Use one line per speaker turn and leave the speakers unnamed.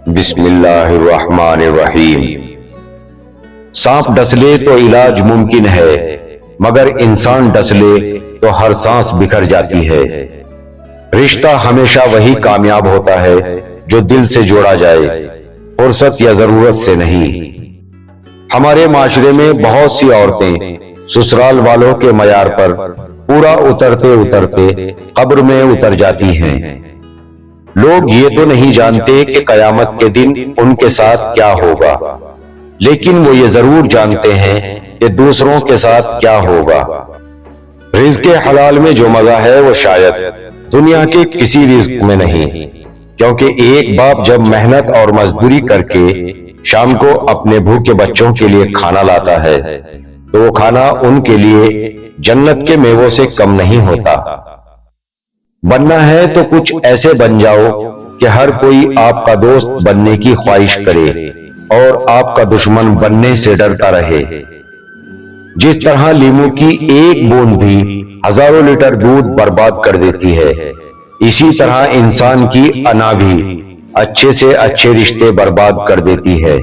بسم اللہ الرحمن الرحیم۔ سانپ ڈسلے تو علاج ممکن ہے، مگر انسان ڈسلے تو ہر سانس بکھر جاتی ہے۔ رشتہ ہمیشہ وہی کامیاب ہوتا ہے جو دل سے جوڑا جائے، فرصت یا ضرورت سے نہیں۔ ہمارے معاشرے میں بہت سی عورتیں سسرال والوں کے معیار پر پورا اترتے اترتے قبر میں اتر جاتی ہیں۔ لوگ یہ تو نہیں جانتے کہ قیامت کے دن ان کے ساتھ کیا ہوگا، لیکن وہ یہ ضرور جانتے ہیں کہ دوسروں کے ساتھ کیا ہوگا۔ رزق حلال میں جو مزہ ہے وہ شاید دنیا کے کسی رزق میں نہیں، کیونکہ ایک باپ جب محنت اور مزدوری کر کے شام کو اپنے بھوکے بچوں کے لیے کھانا لاتا ہے تو وہ کھانا ان کے لیے جنت کے میووں سے کم نہیں ہوتا۔ بننا ہے تو کچھ ایسے بن جاؤ کہ ہر کوئی آپ کا دوست بننے کی خواہش کرے اور آپ کا دشمن بننے سے ڈرتا رہے۔ جس طرح لیمو کی ایک بوند بھی ہزاروں لیٹر دودھ برباد کر دیتی ہے، اسی طرح انسان کی انا بھی اچھے سے اچھے رشتے برباد کر دیتی ہے۔